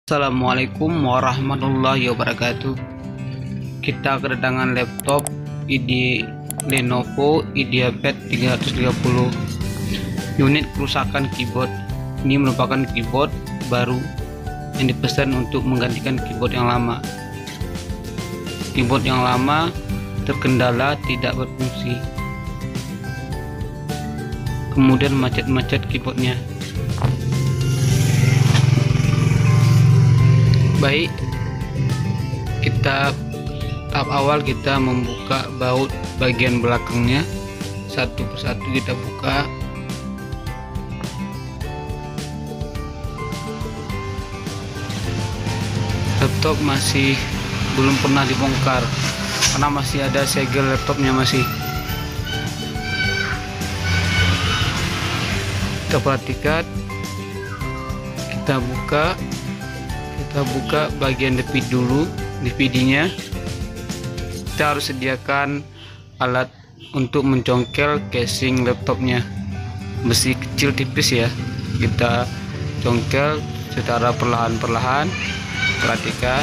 Assalamualaikum warahmatullahi wabarakatuh. Kita kedatangan laptop Lenovo IdeaPad 330. Unit kerusakan keyboard. Ini merupakan keyboard baru yang dipesan untuk menggantikan keyboard yang lama. Keyboard yang lama terkendala tidak berfungsi, kemudian macet-macet keyboardnya. Baik, tahap awal kita membuka baut bagian belakangnya. Satu persatu kita buka. Laptop masih belum pernah dibongkar karena masih ada segel laptopnya masih. Kita perhatikan, kita buka bagian DVD-nya. Kita harus sediakan alat untuk mencongkel casing laptopnya, besi kecil tipis ya. Kita congkel secara perlahan-perlahan, perhatikan.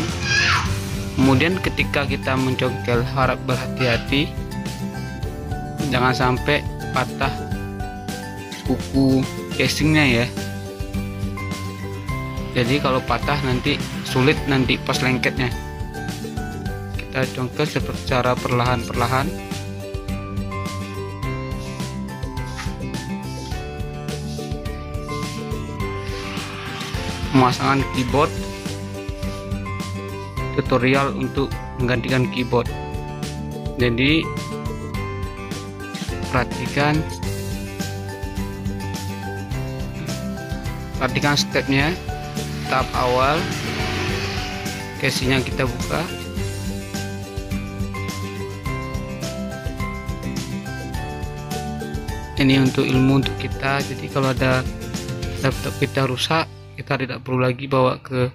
Kemudian ketika kita mencongkel, harap berhati-hati jangan sampai patah kuku casingnya ya. Jadi kalau patah nanti sulit nanti pas lengketnya. Kita congkel secara perlahan-perlahan. Pemasangan keyboard, tutorial untuk menggantikan keyboard. Jadi perhatikan stepnya. Tahap awal, casingnya kita buka. Ini untuk ilmu untuk kita. Jadi kalau ada laptop kita rusak, kita tidak perlu lagi bawa ke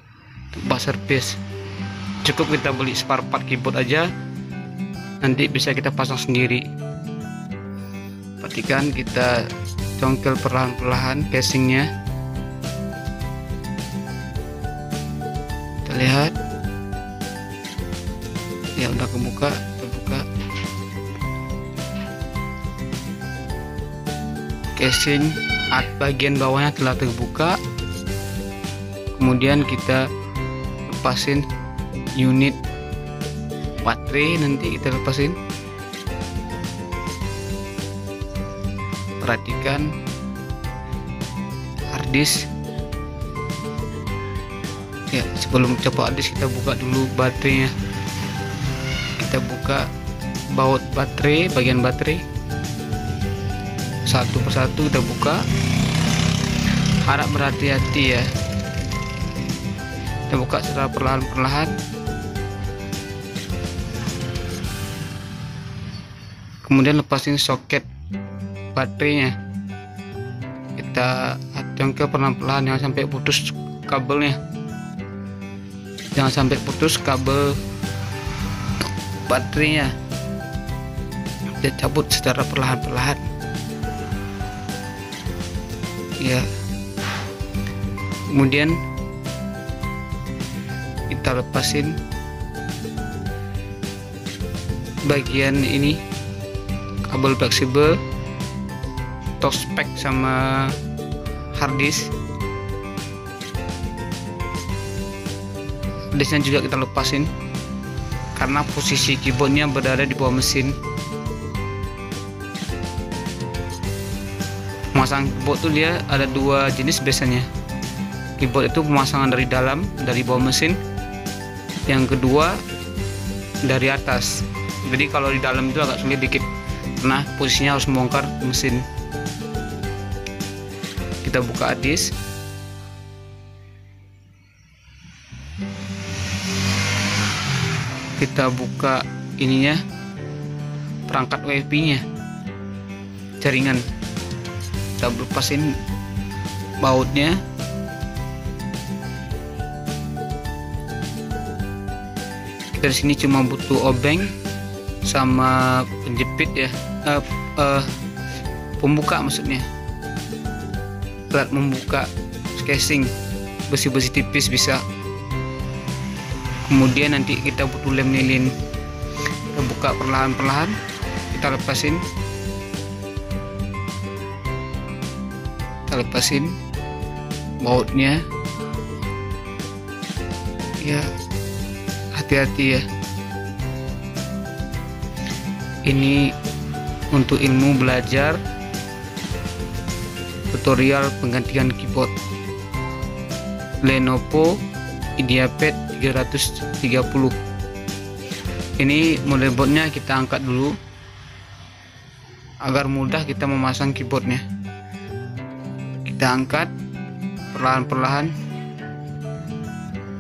tempat servis. Cukup kita beli spare part keyboard aja, nanti bisa kita pasang sendiri. Perhatikan, kita congkel perlahan-perlahan casingnya. Lihat ya, udah kebuka. Casing bagian bawahnya telah terbuka. Kemudian kita lepasin unit baterai, nanti kita lepasin. Perhatikan harddisk ya. Sebelum coba harddisk, kita buka dulu baterainya. Kita buka baut baterai, bagian baterai satu persatu kita buka. Harap berhati-hati ya. Kita buka secara perlahan-perlahan. Kemudian lepasin soket baterainya. Kita congkel perlahan-perlahan, jangan sampai putus kabelnya. Jangan sampai putus kabel baterainya. Kita cabut secara perlahan-perlahan ya. Kemudian kita lepasin bagian ini, kabel fleksibel, touchpad sama harddisk. Harddisknya juga kita lepasin karena posisi keyboardnya berada di bawah mesin. Pemasangan keyboard tuh dia ada dua jenis biasanya. Keyboard itu pemasangan dari dalam, dari bawah mesin. Yang kedua dari atas. Jadi kalau di dalam itu agak sulit dikit karena posisinya harus membongkar mesin. Kita buka harddisk. Kita buka ininya, perangkat WiFi nya, jaringan. Kita lepasin bautnya. Kita di sini cuma butuh obeng sama penjepit ya, pembuka maksudnya. Alat membuka casing besi-besi tipis bisa Kemudian nanti kita butuh lem lilin. Kita buka perlahan-perlahan, kita lepasin bautnya ya, hati-hati ya. Ini untuk ilmu belajar tutorial penggantian keyboard Lenovo IdeaPad 330. Ini motherboardnya kita angkat dulu agar mudah kita memasang keyboardnya. Kita angkat perlahan-perlahan,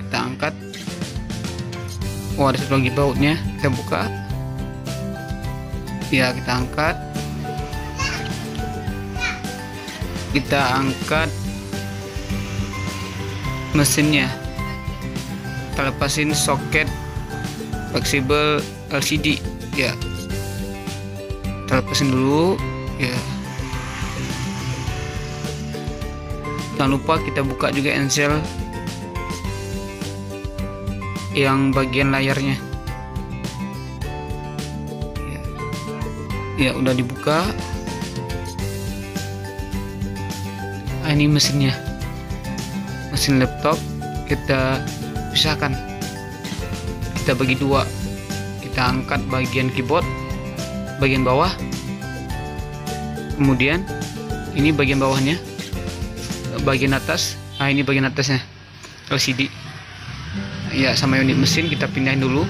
kita angkat. Oh, ada satu lagi bautnya, kita buka ya, kita angkat, mesinnya, kita lepasin soket fleksibel LCD ya, kita lepasin dulu ya. Jangan lupa kita buka juga ensel yang bagian layarnya ya, udah dibuka. Ini mesinnya, mesin laptop kita pisahkan, kita bagi dua, kita angkat bagian keyboard bagian bawah, kemudian ini bagian bawahnya, bagian atas. Nah, ini bagian atasnya LCD ya, sama unit mesin kita pindahin dulu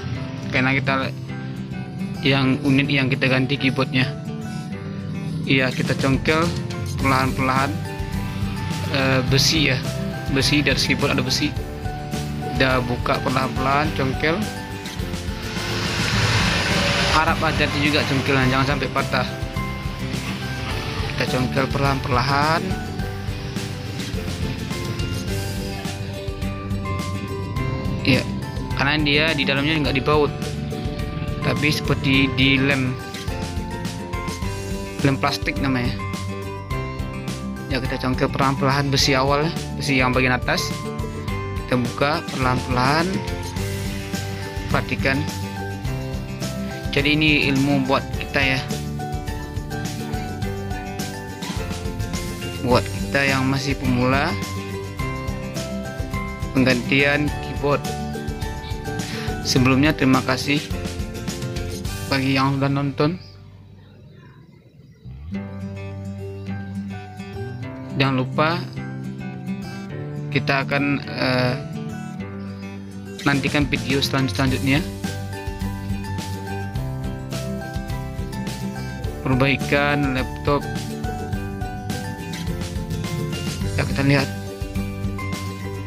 karena kita unit yang kita ganti keyboardnya ya. Kita congkel perlahan-perlahan besi ya, besi dari keyboard ada besi, kita buka perlahan-perlahan, congkel. Harap hati-hati juga congkelan, jangan sampai patah. Kita congkel perlahan-perlahan. Ya, karena dia di dalamnya nggak dibaut, tapi seperti di lem plastik namanya. Ya, kita congkel perlahan-perlahan besi awal, besi yang bagian atas. Kita buka perlahan-perlahan. Perhatikan. Jadi ini ilmu buat kita ya, buat kita yang masih pemula penggantian keyboard. Sebelumnya terima kasih bagi yang sudah nonton. Jangan lupa kita akan nantikan video selanjutnya, perbaikan laptop ya. Kita lihat,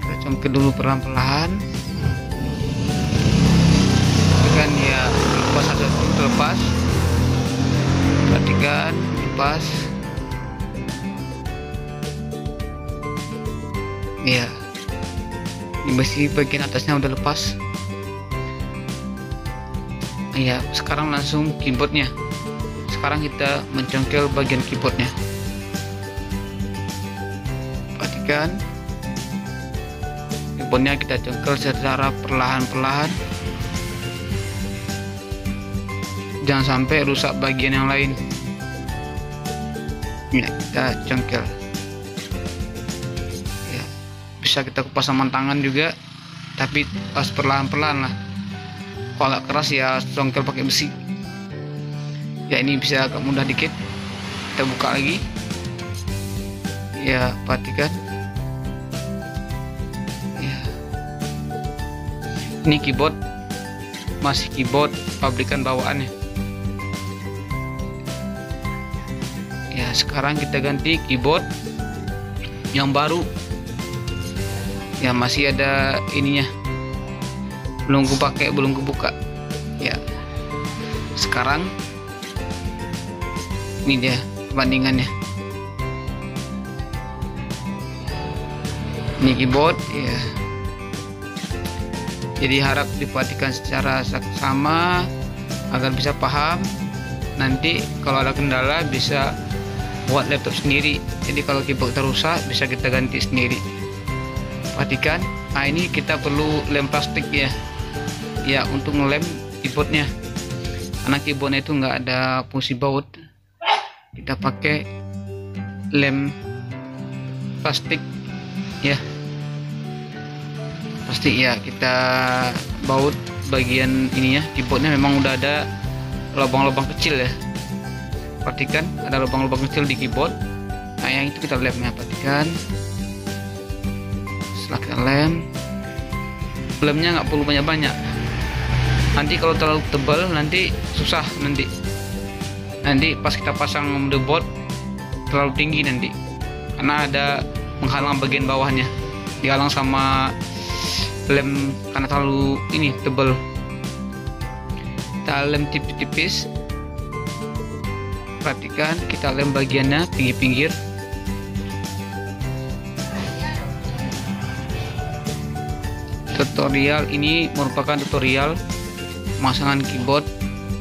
kita congkel dulu perlahan-perlahan kan ya, lepas satu terlepas. Perhatikan, lepas ya, ini besi bagian atasnya udah lepas ya. Sekarang langsung keyboardnya. Sekarang kita mencongkel bagian keyboardnya. Perhatikan, keyboardnya kita congkel secara perlahan-perlahan, jangan sampai rusak bagian yang lain ya. Kita congkel ya, bisa kita kupas sama tangan juga, tapi harus perlahan-perlahan lah. Kalau agak keras ya congkel pakai besi ya. Ini bisa agak mudah dikit. Kita buka lagi ya, perhatikan ya. Ini keyboard masih keyboard pabrikan bawaannya ya. Sekarang kita ganti keyboard yang baru ya, masih ada ininya, belum kupakai, belum kubuka ya. Sekarang ini dia perbandingannya. Ini keyboard ya, jadi harap diperhatikan secara saksama agar bisa paham. Nanti kalau ada kendala bisa buat laptop sendiri. Jadi kalau keyboard rusak bisa kita ganti sendiri. Perhatikan, nah ini kita perlu lem plastik ya. ya untuk ngelem keyboardnya, karena keyboardnya itu nggak ada fungsi baut. Kita pakai lem plastik ya, plastik ya. Kita baut bagian ininya, keyboardnya memang udah ada lubang-lubang kecil ya, perhatikan ada lubang-lubang kecil di keyboard. Nah yang itu kita lem ya, perhatikan. Setelah kita lemnya nggak perlu banyak-banyak, nanti kalau terlalu tebal nanti susah, nanti pas kita pasang motherboard terlalu tinggi nanti, karena ada menghalang bagian bawahnya, dihalang sama lem karena terlalu ini tebal. Kita lem tipis-tipis, perhatikan kita lem bagiannya pinggir-pinggir. Tutorial ini merupakan tutorial pemasangan keyboard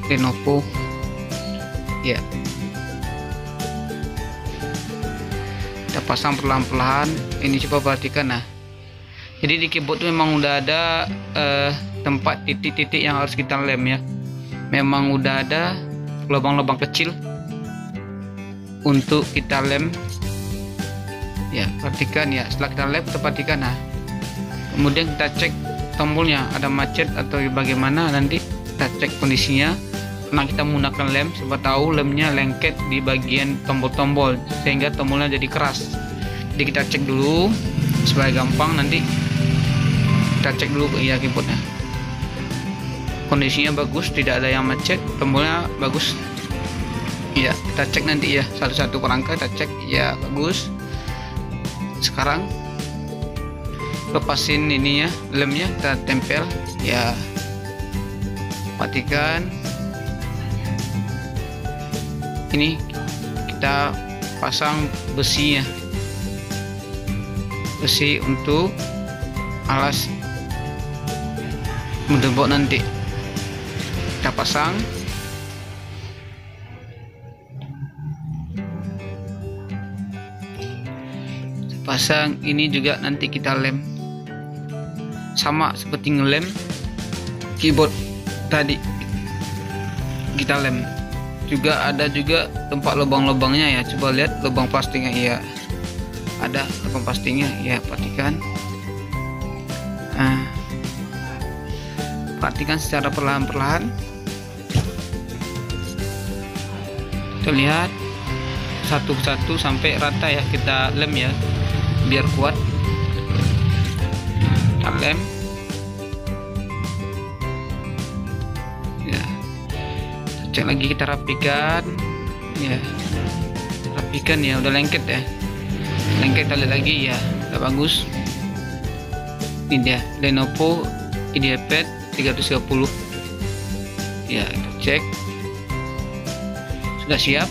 Lenovo ya. Kita pasang perlahan-lahan. Ini coba perhatikan. Nah, jadi di keyboard itu memang udah ada tempat titik-titik yang harus kita lem ya. Memang udah ada lubang-lubang kecil untuk kita lem ya, perhatikan ya. Setelah kita lem, kita perhatikan. Nah, kemudian kita cek tombolnya ada macet atau bagaimana, nanti kita cek kondisinya. Nah, kita menggunakan lem, siapa tahu lemnya lengket di bagian tombol-tombol sehingga tombolnya jadi keras. Jadi kita cek dulu supaya gampang, nanti kita cek dulu ya keyboardnya kondisinya bagus, tidak ada yang macet, tombolnya bagus ya. Kita cek nanti ya satu-satu perangkat, kita cek ya bagus. Sekarang lepasin ininya, lemnya kita tempel ya, perhatikan ini kita pasang besinya, besi untuk alas motherboard. Nanti kita pasang ini juga nanti kita lem sama seperti ngelem keyboard tadi, kita lem juga. Ada juga tempat lubang-lubangnya ya, coba lihat lubang plastiknya ya, ada lubang plastiknya ya, perhatikan. Nah, perhatikan secara perlahan-perlahan, kita lihat satu-satu sampai rata ya, kita lem ya biar kuat. Kita lem ya, cek lagi, kita rapikan ya, rapikan ya, udah lengket ya, lengket. Kita lihat lagi ya, udah bagus. Ini dia Lenovo IdeaPad 330 ya, kita cek sudah siap.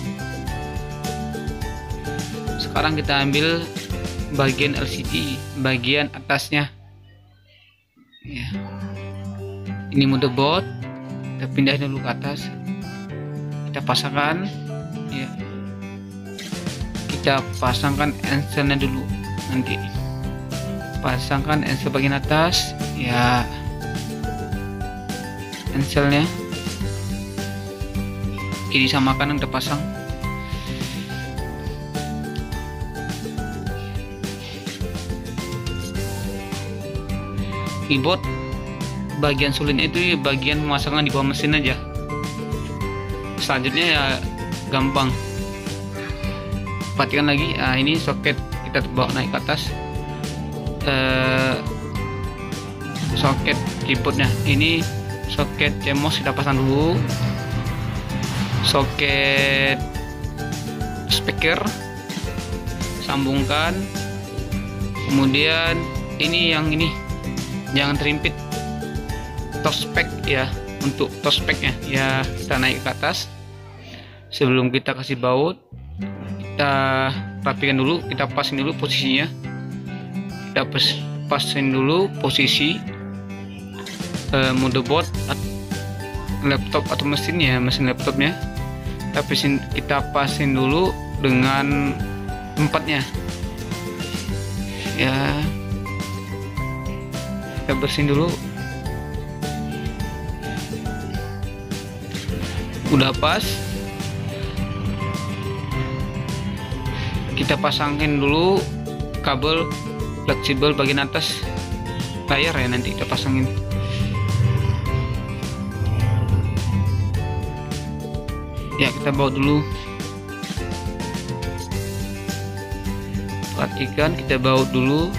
Sekarang kita ambil bagian LCD bagian atasnya ya, ini motherboard, kita pindahin dulu ke atas, kita pasangkan ya, kita pasangkan enselnya dulu, nanti pasangkan ensel bagian atas ya, enselnya kiri sama kanan kita pasang. Keyboard bagian sulitnya itu bagian pemasangan di bawah mesin aja, selanjutnya ya gampang. Perhatikan lagi, nah ini soket kita bawa naik ke atas, soket keyboardnya ini soket CMOS kita pasang dulu, soket speaker sambungkan, kemudian ini yang ini jangan terimpit, touchpad ya, untuk touchpadnya ya kita naik ke atas. Sebelum kita kasih baut, kita rapikan dulu, kita pasin dulu posisinya, kita pasin dulu posisi motherboard, laptop atau mesinnya, mesin laptopnya kita pasin dulu dengan tempatnya ya. Kita bersihin dulu Udah pas, kita pasangin dulu kabel fleksibel bagian atas layar ya, nanti kita pasangin. Ya, kita baut dulu. Perhatikan, kita baut dulu.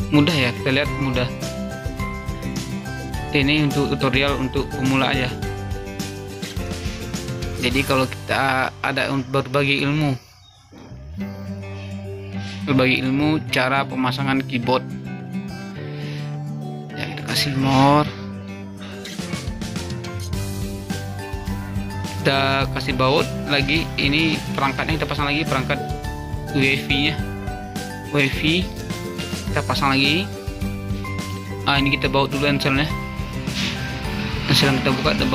Mudah ya, kita lihat mudah. Ini untuk tutorial untuk pemula aja. Jadi kalau kita ada berbagi ilmu cara pemasangan keyboard ya, kita kasih more, kita kasih baut lagi. Ini perangkatnya kita pasang lagi, perangkat wifi kita pasang lagi. Ini kita baut dulu enselnya. Ensel kita buka, kita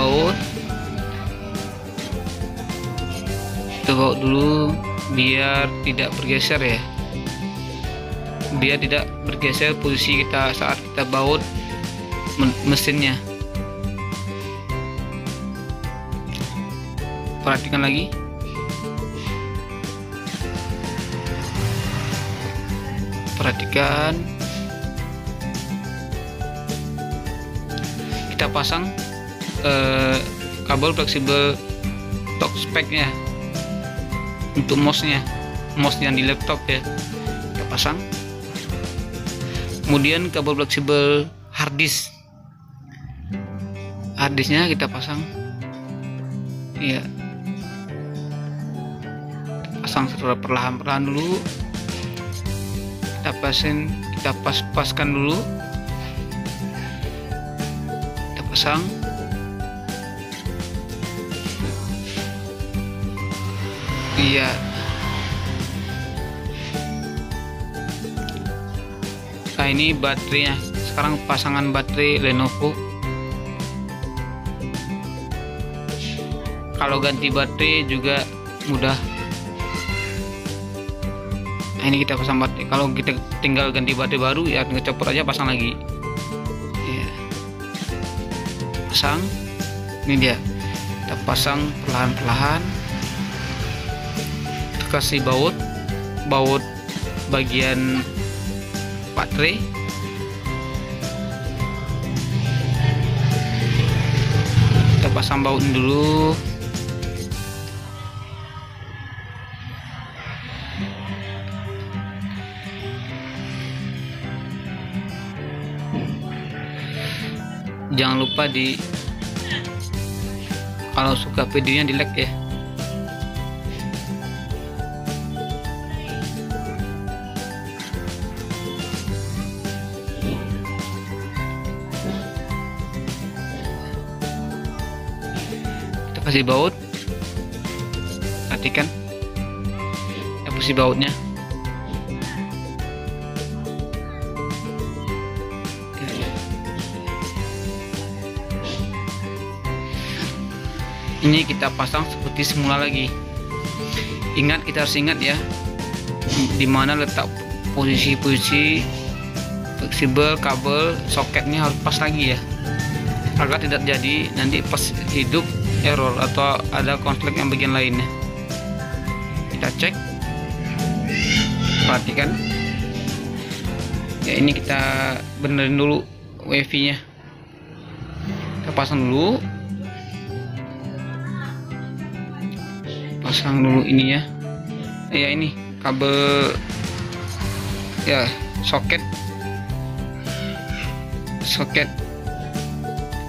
baut dulu biar tidak bergeser ya, biar tidak bergeser posisi kita saat kita baut mesinnya. Perhatikan lagi. Perhatikan, kita pasang kabel fleksibel talk spec-nya untuk mouse yang di laptop ya, kita pasang. Kemudian kabel fleksibel harddisknya kita pasang ya, kita pasang secara perlahan-lahan dulu. Kita paskan dulu, kita pasang. Iya, nah ini baterainya. Sekarang pasangan baterai Lenovo. Kalau ganti baterai juga mudah. Nah, ini kita pasang baterai. Kalau kita tinggal ganti baterai baru ya, ngecopot aja, pasang lagi ya. Pasang, ini dia, kita pasang perlahan-lahan. Kita kasih baut bagian baterai. Kita pasang baut dulu. Jangan lupa kalau suka videonya di like ya. Kita kasih baut. Perhatikan, kita kasih bautnya. Ini kita pasang seperti semula lagi. Kita harus ingat ya, dimana letak posisi fleksibel kabel soketnya harus pas lagi ya, agar tidak jadi nanti pas hidup error atau ada konflik yang bagian lainnya. Kita cek, perhatikan ya, ini kita benerin dulu wifi nya. Kita pasang dulu, ininya ya, ini kabel ya, soket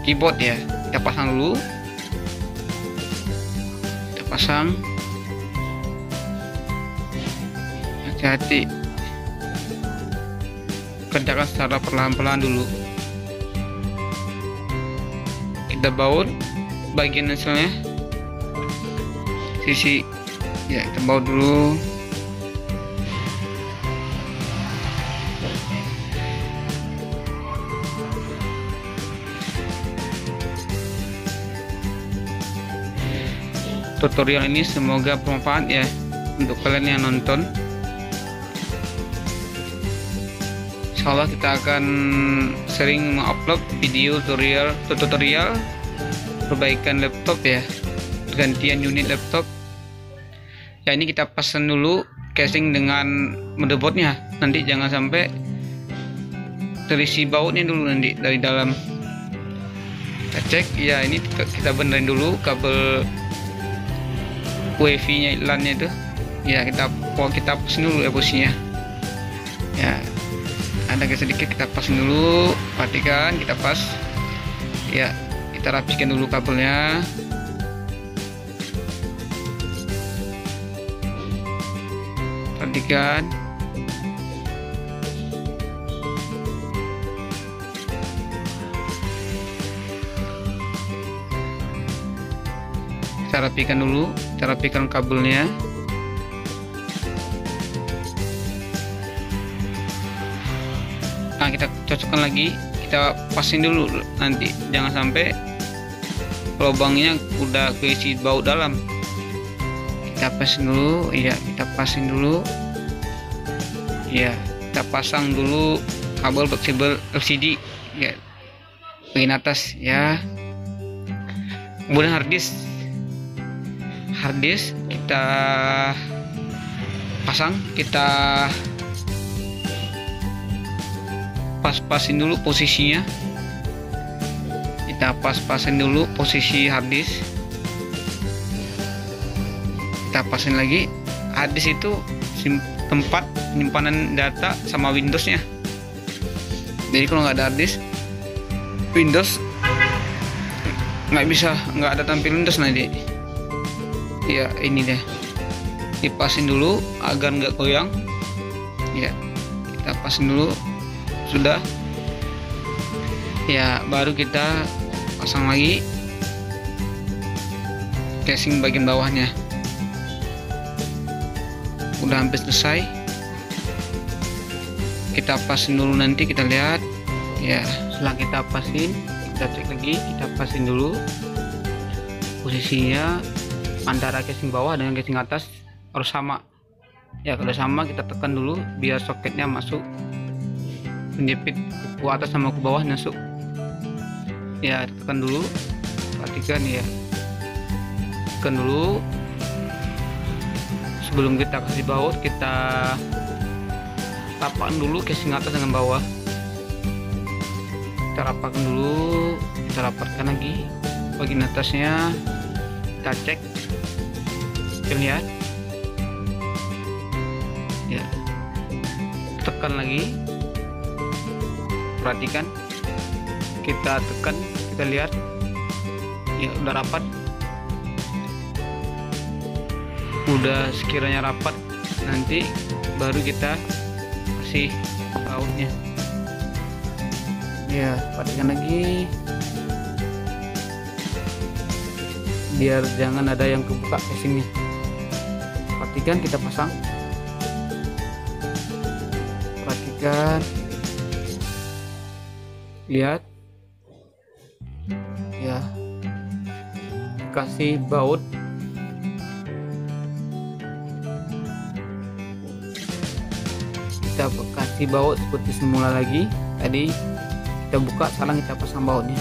keyboard ya, kita pasang dulu. Kita pasang, hati-hati, kerjakan secara perlahan-lahan dulu. Kita baut bagian hasilnya, sisi ya, kita baut dulu. Tutorial ini semoga bermanfaat ya untuk kalian yang nonton. Insya Allah kita akan sering mengupload video tutorial perbaikan laptop ya, gantian unit laptop ya. Ini kita pasang dulu casing dengan motherboardnya, nanti jangan sampai terisi bautnya dulu nanti dari dalam. Kita cek ya, ini kita benerin dulu kabel wifi nya LAN-nya itu ya, kita pasang dulu ya posisinya ya. Ada sedikit kita pasang dulu, perhatikan kita pas ya, kita rapikan dulu kabelnya. Perhatikan kita rapikan dulu, kita rapikan kabelnya. Nah, kita cocokkan lagi, kita pasin dulu nanti, jangan sampai lubangnya udah keisi baut dalam. Kita pasin dulu ya, kita pasin dulu ya, kita pasang dulu kabel fleksibel LCD ya bagian atas ya. Kemudian harddisk kita pasang, kita pas-pasin dulu posisinya, kita pas-pasin dulu posisi harddisk, kita pasin lagi. Harddisk itu tempat penyimpanan data sama Windowsnya, jadi kalau nggak ada harddisk, Windows nggak ada tampil Windows nanti ya. Ini deh, dipasin dulu agar nggak goyang ya, kita pasin dulu. Sudah ya, baru kita pasang lagi casing bagian bawahnya. Udah hampir selesai, kita pasin dulu, nanti kita lihat ya. Setelah kita pasin, kita cek lagi, kita pasin dulu posisinya antara casing bawah dengan casing atas harus sama ya. Kalau sama, kita tekan dulu biar soketnya masuk, menjepit kuku atas sama kuku bawah masuk ya. Tekan dulu, perhatikan ya, tekan dulu. Sebelum kita kasih baut, kita rapatkan dulu casing atas dengan bawah. Kita rapatkan dulu, kita rapatkan lagi bagian atasnya. Kita cek, kita lihat ya, tekan lagi, perhatikan, kita tekan, kita lihat ya, udah rapat. Udah sekiranya rapat, nanti baru kita kasih bautnya ya. Perhatikan lagi biar jangan ada yang kebuka casingnya. Perhatikan, kita pasang, perhatikan, lihat ya, kasih baut. Kita kasih baut seperti semula lagi. Tadi kita buka, sekarang kita pasang bautnya.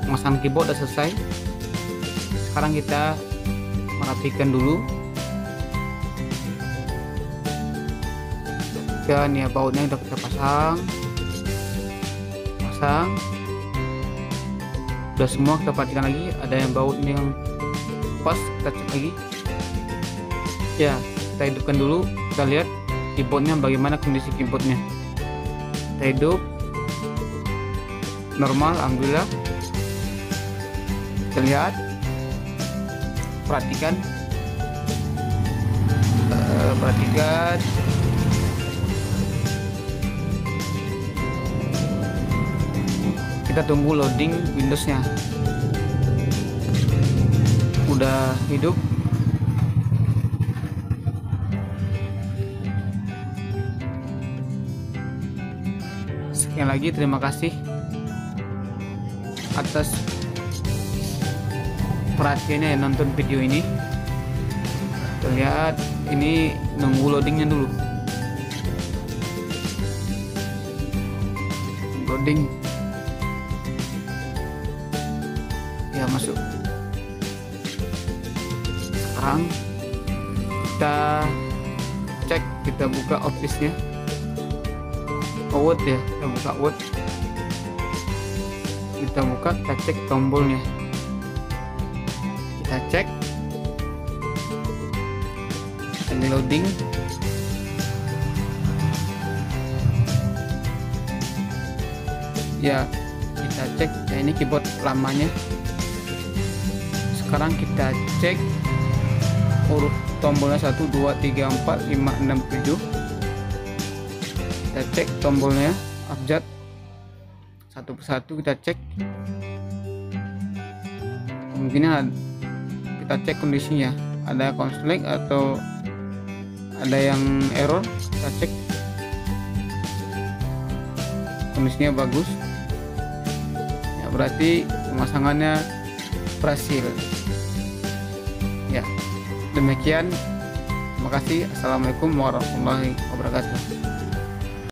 Pasang keyboard udah selesai. Sekarang kita merapikan dulu dan ya, bautnya udah kita pasang udah semua. Kita perhatikan lagi, ada yang bautnya yang pas, kita cek lagi ya. Kita hidupkan dulu, kita lihat keyboardnya bagaimana kondisi keyboardnya. Kita hidup normal, alhamdulillah. Kita lihat, perhatikan, kita tunggu loading Windowsnya. Udah hidup. Sekian lagi, terima kasih atas perhatiannya yang nonton video ini. Kita lihat, ini nunggu loadingnya dulu. loading. Ya, masuk. Sekarang kita cek, kita buka office-nya. Word ya, kita buka Word. Kita buka, kita cek tombolnya. Kita cek. Ini loading. Ya, kita cek. Ya, ini keyboard lamanya. Sekarang kita cek huruf tombolnya 1 2 3 4 5 6 7. Kita cek tombolnya abjad satu persatu, kita cek. Kemungkinan kita cek kondisinya, ada konslet atau ada yang error. Kita cek kondisinya bagus ya, berarti pemasangannya berhasil ya. Demikian, terima kasih. Assalamualaikum warahmatullahi wabarakatuh.